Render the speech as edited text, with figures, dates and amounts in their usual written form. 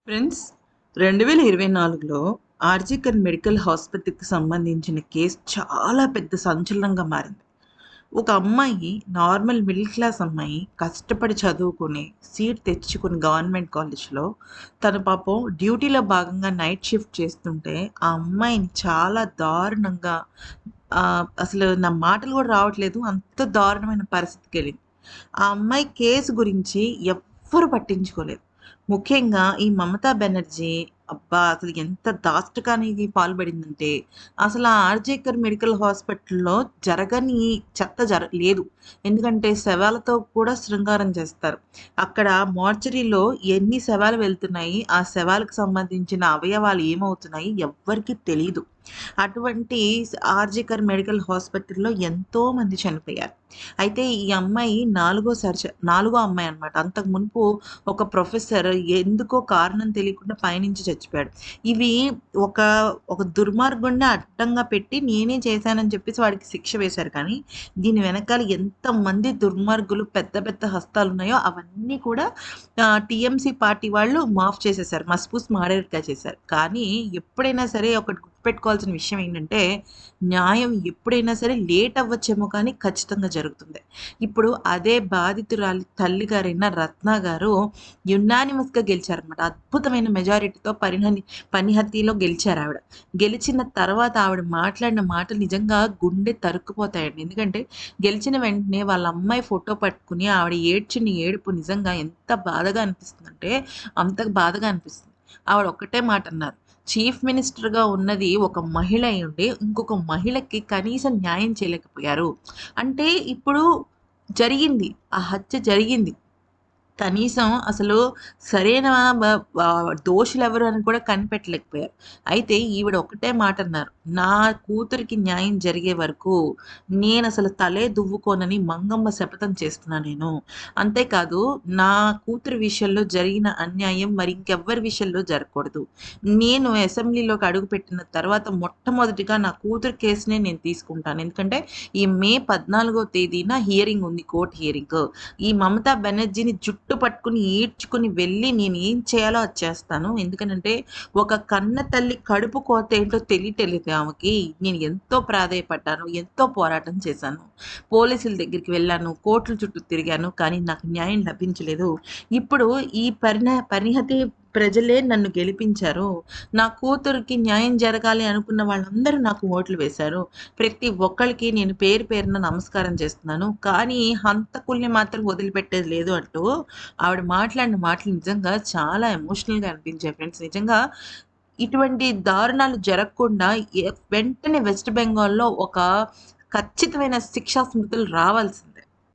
Friends 2024లో RG Kar medical హాస్పిటల్‌కి సంబంధించిన case చాలా పెద్ద సంచలనంగా మారింది. ఒక అమ్మాయి నార్మల్ మిడిల్ క్లాస్ అమ్మాయి కష్టపడి చదువుకొని సీట్ తెచ్చుకొని గవర్నమెంట్ కాలేజ్‌లో తను పాపం డ్యూటీలో భాగంగా నైట్ షిఫ్ట్ చేస్తుంటే ఆ అమ్మాయిని చాలా దారుణంగా అసలు నా మాటలు కూడా రావట్లేదు. అంత దారుణమైన పరిస్థితికెళ్ళింది. ఆ అమ్మాయి కేస్ గురించి ఎవ్వరు పట్టించుకోలేదు. ముఖ్యంగా ఈ మమతా బెనర్జీ అబ్బా! అసలు ఎంత దాష్టికానికి పాల్పడిందంటే, అసలు ఆ ఆర్‌జేకర్ మెడికల్ హాస్పిటల్‌లో జరగని చెత్త లేదు. ఎందుకంటే శవాలతో కూడా శృంగారం చేస్తారు. అక్కడ మార్చరీలో ఎన్ని శవాలు వెళ్తున్నాయి, ఆ శవాలకు సంబంధించిన అవయవాలు ఏమవుతున్నాయి ఎవ్వరికీ తెలీదు. అటువంటి ఆర్‌జికర్ మెడికల్ హాస్పిటల్‌లో ఎంతోమంది చనిపోయారు. అయితే ఈ అమ్మాయి నాలుగో అమ్మాయి అనమాట. అంతకు మునుపు ఒక ప్రొఫెసర్ ఎందుకో కారణం తెలియకుండా పైనుంచి చచ్చిపోయాడు. ఇవి ఒక, ఒక దుర్మార్గుడిని అడ్డంగా పెట్టి నేనే చేశానని చెప్పేసి వాడికి శిక్ష వేశారు. కానీ దీని వెనకాల ఎంతమంది దుర్మార్గులు పెద్ద పెద్ద హస్తాలున్నాయో అవన్నీ కూడా టీఎంసీ పార్టీ వాళ్ళు మాఫ్ చేసేసారు. మసిపూసి మారేడుకాయ చేశారు. కానీ ఎప్పుడైనా సరే ఒకటి గుర్తుపెట్టుకోవాల్సిన విషయం ఏంటంటే, న్యాయం ఎప్పుడైనా సరే లేట్ అవ్వచ్చేమో కానీ ఖచ్చితంగా జరుగుతుంది. ఇప్పుడు అదే బాధితురాలి తల్లిగారైన రత్న గారు యునానిమస్‌గా గెలిచారనమాట. అద్భుతమైన మెజారిటీతో పనిహత్తిలో గెలిచారావిడ. గెలిచిన తర్వాత ఆవిడ మాట్లాడిన మాటలు నిజంగా గుండె తరుక్కుపోతాయండి. ఎందుకంటే గెలిచిన వెంటనే వాళ్ళ అమ్మాయి ఫోటో పట్టుకుని ఆవిడ ఏడ్చిన ఏడుపు నిజంగా ఎంత బాధగా అనిపిస్తుందంటే అంత బాధగా అనిపిస్తుంది. ఆవిడ ఒక్కటే మాట అన్నారు. చీఫ్ మినిస్టర్‌గా ఉన్నది ఒక మహిళ అయ్యుండి, ఇంకొక మహిళకి కనీసం న్యాయం చేయలేకపోయారు. అంటే ఇప్పుడు జరిగింది. ఆ హత్య జరిగింది. కనీసం అసలు సరైన దోషులెవరు అని కూడా కనిపెట్టలేకపోయారు. అయితే ఈవిడ ఒకటే మాటన్నారు. నా కూతురికి న్యాయం జరిగే వరకు నేనసలు తలే దువ్వుకోనని మంగమ్మ శపథం చేస్తున్నా నేను. అంతేకాదు నా కూతురి విషయంలో జరిగిన అన్యాయం మరి ఇంకెవ్వరి విషయంలో జరగకూడదు. నేను అసెంబ్లీలోకి అడుగుపెట్టిన తర్వాత మొట్టమొదటిగా నా కూతురు కేసునే నేను తీసుకుంటాను. ఎందుకంటే ఈ మే 14వ తేదీన హియరింగ్ ఉంది. Court hearing. ఈ మమతా బెనర్జీని జుట్టు పట్టుకుని ఈడ్చుకుని వెళ్ళి నేను ఏం చేయాలో అది చేస్తాను. ఎందుకనంటే ఒక కన్న తల్లి కడుపు కోత ఏంటో తెలియటలేదు ఆమెకి. నేను ఎంతో ప్రాధేయపడ్డాను. ఎంతో పోరాటం చేశాను. పోలీసుల దగ్గరికి వెళ్ళాను. కోర్టుల చుట్టూ తిరిగాను. కానీ నాకు న్యాయం లభించలేదు. ఇప్పుడు ఈ పరిణతి ప్రజలే నన్ను గెలిపించారు. నా కూతురికి న్యాయం జరగాలి అనుకున్న వాళ్ళందరూ నాకు ఓట్లు వేశారు. ప్రతి ఒక్కళ్ళకి నేను పేరు పేరున నమస్కారం చేస్తున్నాను. కానీ హంతకుల్ని మాత్రం వదిలిపెట్టేది లేదు అంటూ ఆవిడ మాట్లాడిన మాటలు నిజంగా చాలా ఎమోషనల్‌గా అనిపించాయి ఫ్రెండ్స్. నిజంగా ఇటువంటి దారుణాలు జరగకుండా వెంటనే వెస్ట్ బెంగాల్‌లో ఒక ఖచ్చితమైన శిక్షా స్మృతులు రావాల్సింది.